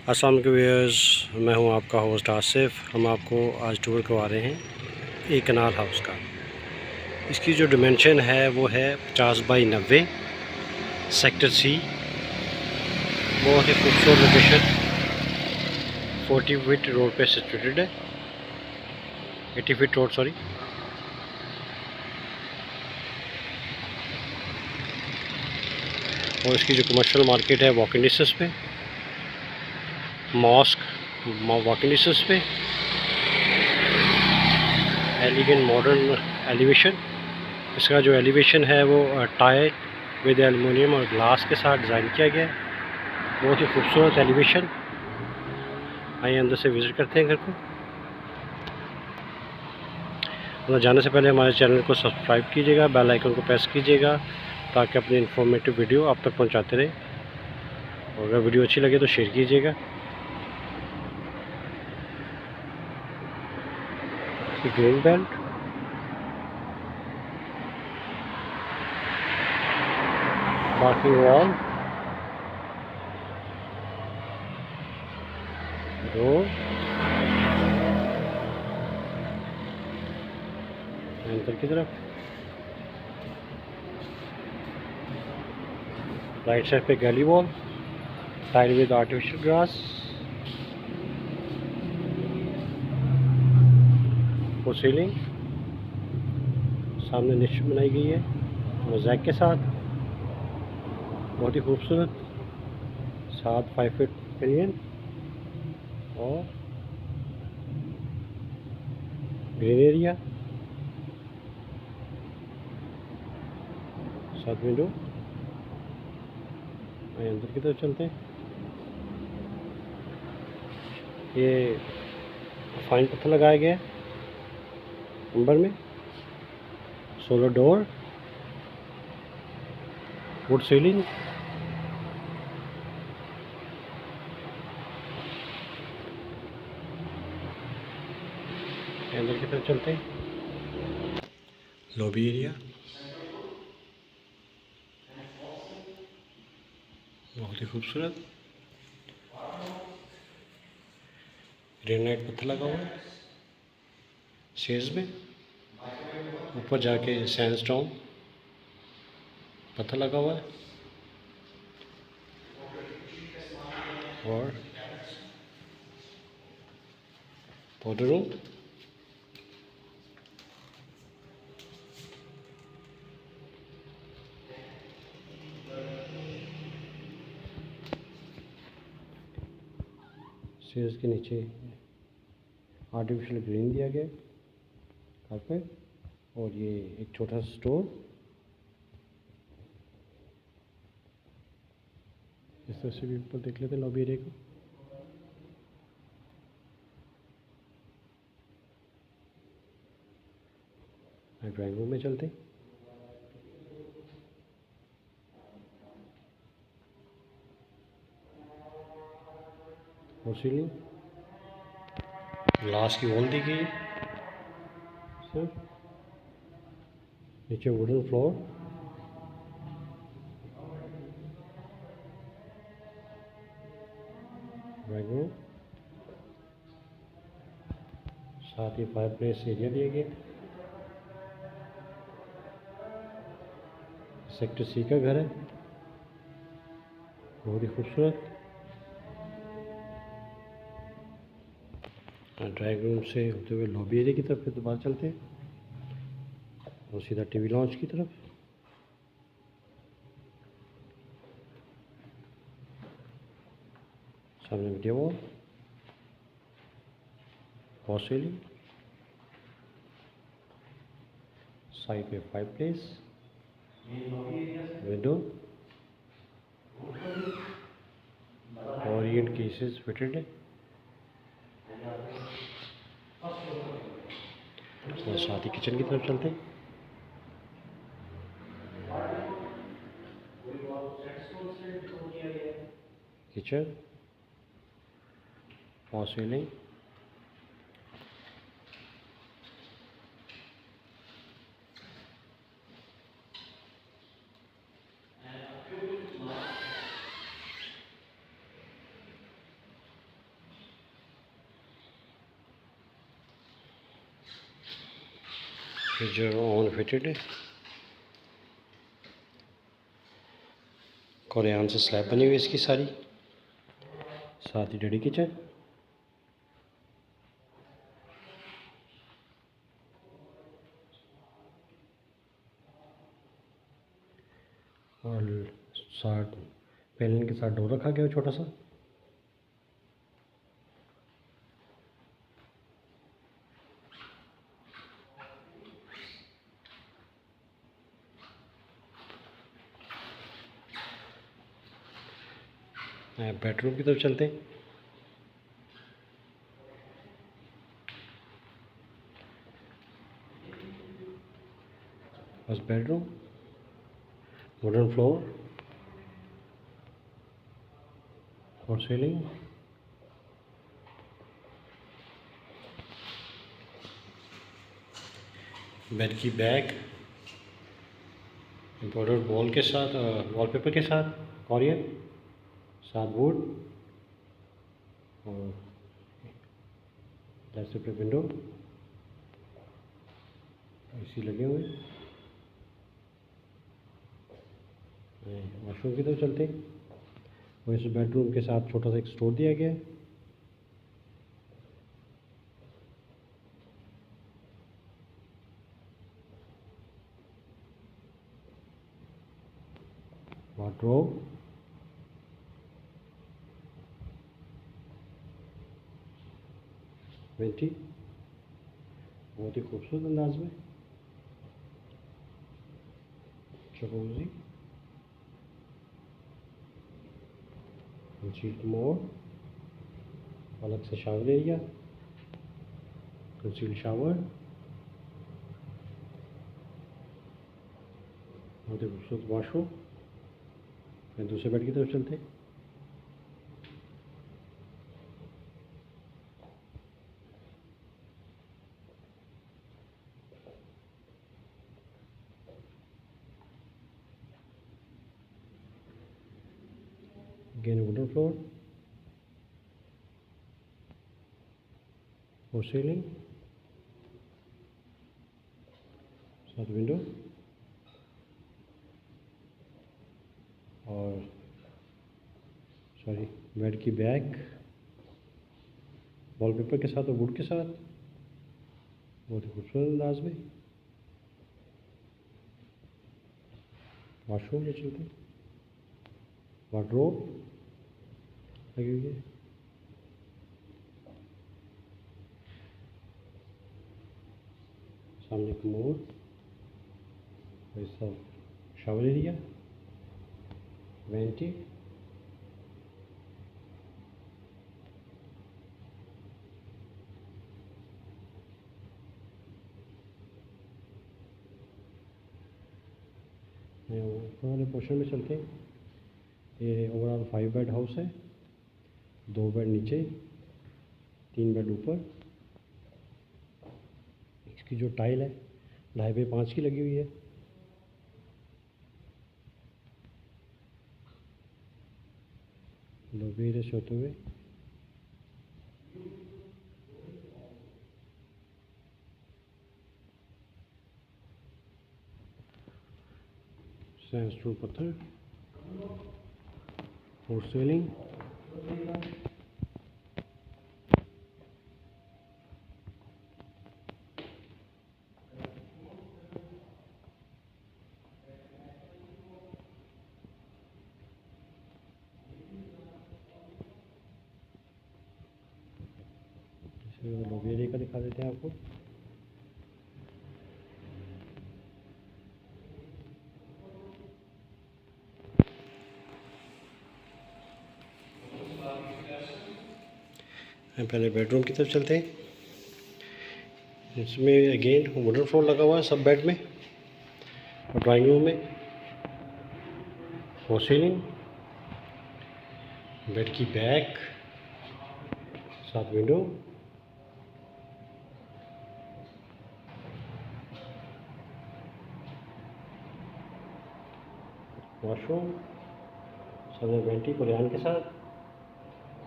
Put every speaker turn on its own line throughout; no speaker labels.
अस्सलाम वालेकुम व्यूअर्स, मैं हूं आपका होस्ट आसिफ। हम आपको आज टूर करवा रहे हैं एक कनाल हाउस का। इसकी जो डिमेंशन है वो है 50 बाई 90, सेक्टर सी। बहुत ही खूबसूरत लोकेशन 40 फीट रोड पे सिचुएटेड है, 80 फीट रोड सॉरी। और इसकी जो कमर्शियल मार्केट है वॉकिंग डिस्टेंस पे, मॉस्क वॉकिंग डिस्टेंस पे, एलिगेंट मॉडर्न एलिवेशन। इसका जो एलिवेशन है वो टायर विद एलुमिनियम और ग्लास के साथ डिज़ाइन किया गया है। बहुत ही खूबसूरत एलिवेशन। आइए अंदर से विज़िट करते हैं घर को। अंदर जाने से पहले हमारे चैनल को सब्सक्राइब कीजिएगा, बेल आइकन को प्रेस कीजिएगा ताकि अपनी इन्फॉर्मेटिव वीडियो आप तक पहुंचाते रहे। और अगर वीडियो अच्छी लगे तो शेयर कीजिएगा। Green belt, parking wall, door, अंदर की तरफ राइट साइड पे गली wall, tile with artificial grass, और सीलिंग सामने निश बनाई गई है मोज़ैक के साथ, बहुत ही खूबसूरत। साथ 5 फीट पिलियन और ग्रीन एरिया, साथ विंडो। अंदर की तरफ चलते हैं। ये फाइन पत्थर लगाया गया है अंबर में, सोलर डोर, वुड सीलिंग। अंदर की तरफ चलते हैं। लॉबी एरिया बहुत ही खूबसूरत, ग्रेनाइट पत्थर लगा हुआ है स्टेयर्स में। ऊपर जाके सैंडस्टोन पत्थर लगा हुआ है और पाउडर रूम। स्टेयर्स के नीचे आर्टिफिशियल ग्रीन दिया गया कारपेट, और ये एक छोटा सा स्टोर। इस तरह से भी ऊपर देख लेते हैं लॉबी एरिया को। ड्राइंग रूम में चलते हैं। और सीलिंग ग्लास की वॉल दी गई है सिर्फ। नीचे वुडन फ्लोर, ड्राइंग रूम, साथ ही फायर प्लेस एरिया दिया गया। सेक्टर सी का घर है, बहुत ही खूबसूरत। ड्राइंग रूम से होते हुए लॉबी एरिया की तरफ फिर दोबारा चलते हैं और सीधा टीवी लॉन्च की तरफ। सामने media wall, wall ceiling, side में fireplace, window, orient cases fitted है। और साथ ही किचन की तरफ चलते हैं। Kitchen, wall ceiling, freezer on fitted है, कोरियान से स्लैब बनी हुई है इसकी सारी, साथ ही डैडी किचन। और साथ पैनल के साथ डोर रखा गया है छोटा सा। बेडरूम की तरफ चलते हैं। First bedroom, wooden floor, for ceiling, bed की बैग एम्ब्रॉयडर्ड वॉल के साथ, वॉलपेपर के साथ, कोरियन, साथ वुड और सेपरेट विंडो, एसी लगे हुए। वॉशरूम की तरफ चलते हैं। और इस बेडरूम के साथ छोटा सा एक स्टोर दिया गया है। वार्डरोब, वेंटी बहुत ही खूबसूरत अंदाज में, जकूज़ी, कंसील्ड मोड, अलग से शावर एरिया, कंसील्ड शावर, बहुत ही खूबसूरत वॉशरूम। फिर दूसरे बेड की तरफ चलते हैं। Again wooden floor, for ceiling, साथ विंडो और सॉरी बेड की बैक वॉलपेपर के साथ और वुड के साथ, बहुत ही खूबसूरत अंदाज में। वॉशरूम में चलते हैं। वार्डरोब लगी हुई है, सामने कमोड, सब शावर एरिया, वेंटी, ऊपर वाले पोर्शन में चलते हैं। ये ओवरऑल 5 बेड हाउस है, 2 बेड नीचे, 3 बेड ऊपर। इसकी जो टाइल है 2.5 बाई 5 की लगी हुई है। लॉबी एरिया से होते हुए सैंडस्टोन पत्थर, फॉर सीलिंग, लॉबी एरिया का दिखा देते हैं आपको। पहले बेडरूम की तरफ चलते हैं। इसमें अगेन वुडन फ्लोर लगा हुआ है सब बेड में और ड्राइंग रूम में, फॉर सीलिंग, बेड की बैक, साथ विंडो, वॉशरूम, सामने वेंटी कोरियान के साथ,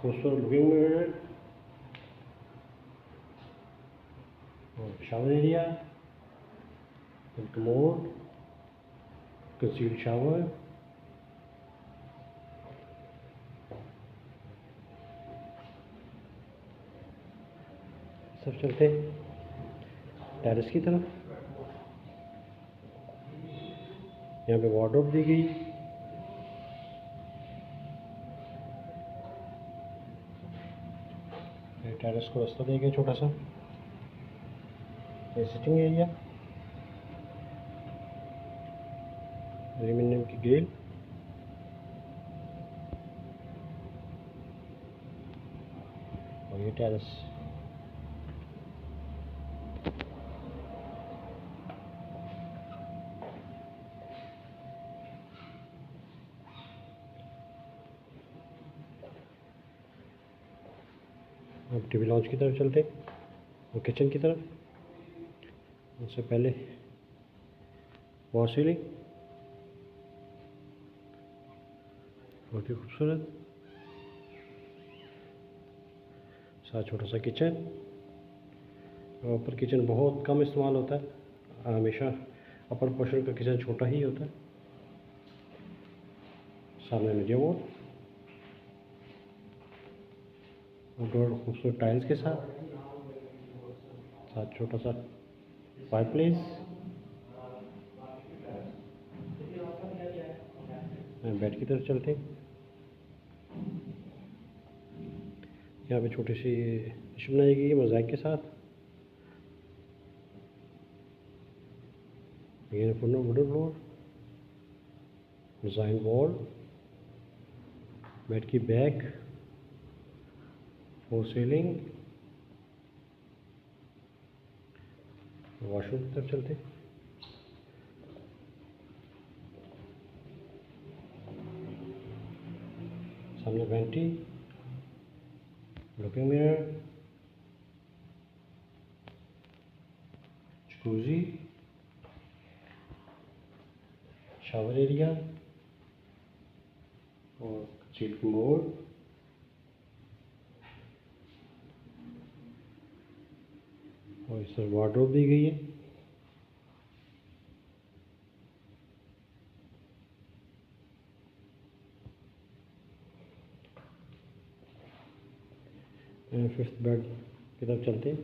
खूबसूरत लुकिंग मिरर और shower area, commode, concealed shower, सब चलते हैं टेरेस की तरफ। यहाँ पे वार्डरोब दी गई, टेरेस को रास्ता दिया गया छोटा सा। ये सिटिंग एरिया, एल्यूमिनियम की ग्रिल, और ये टेरेस। अब टीवी लॉन्च की तरफ चलते और किचन की तरफ। उससे पहले वॉल सीलिंग बहुत ही खूबसूरत, साथ छोटा सा किचन। ऊपर किचन बहुत कम इस्तेमाल होता है, हमेशा अपर पोर्शन का किचन छोटा ही होता है। सामने मीडिया वॉल, आउटडोर खूबसूरत टाइल्स के साथ छोटा सा फायरप्लेस। बेड की तरफ चलते हैं। यहाँ पे छोटी सी डिश बनाई गई है मोज़ाइक के साथ। ये wooden floor, design wall, bed की बैक, फोर सीलिंग। वॉशरूम की तरफ चलते। सामने vanity, looking mirror, jacuzzi, shower area और चिल कमोड। और इस तरह वार्डरोब दी गई है। फिफ्थ बेड की तरफ चलते हैं।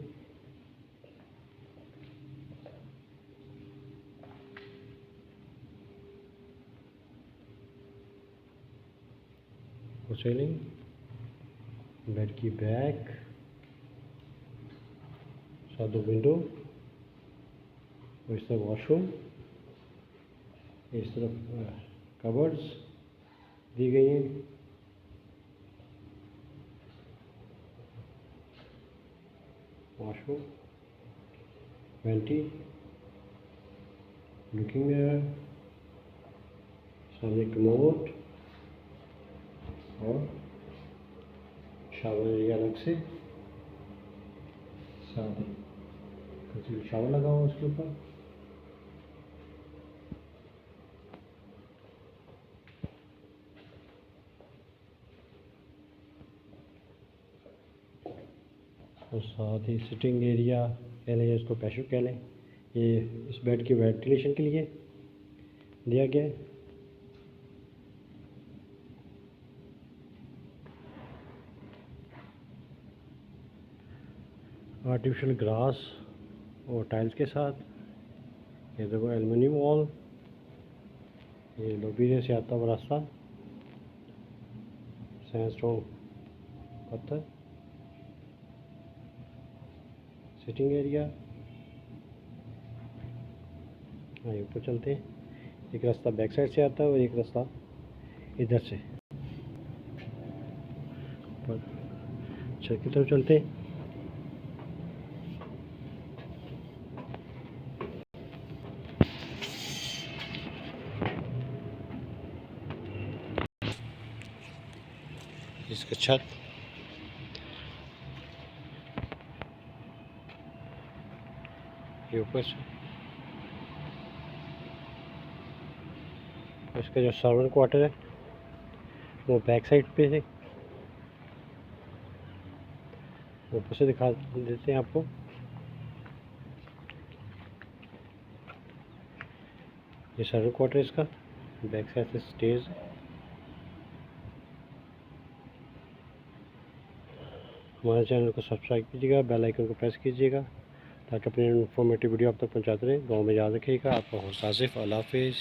सीलिंग, बेड की बैक, साथ दो विंडो, और इस तरफ वॉशरूम, इस तरफ कबर्ड्स दी गई हैं। वॉशरूम, वेंटी, लुकिंग मिरर, सामने कमोड और शावर एरिया अलग से, साथ ही शावर लगा हुआ उसके ऊपर। और साथ ही सिटिंग एरिया कह लें, इसको पैशो कह लें, ये इस बेड की वेंटिलेशन के लिए दिया गया है। आर्टिफिशियल ग्रास और टाइल्स के साथ। ये देखो एल्युमिनियम वॉल, ये लोबीरे से आता हुआ रास्ता, सैंडस्टोन पत्थर, सिटिंग एरिया। हाँ, ऊपर चलते हैं। एक रास्ता बैक साइड से आता है और एक रास्ता इधर से ऊपर छत की तरफ चलते हैं। इसका छत ये ऊपर से, इसका जो सर्वेंट क्वार्टर है वो बैक साइड पे है। ऊपर से दिखा देते हैं आपको। ये सर्वेंट क्वार्टर इसका, बैक साइड से स्टेज। हमारे चैनल को सब्सक्राइब कीजिएगा, बेल आइकन को प्रेस कीजिएगा ताकि अपनी इन्फॉर्मेटिव वीडियो आप तक पहुंचाते रहें। गाँव में याद रखिएगा। आपका होस्ट आसिफ। अल्लाह हाफिज़।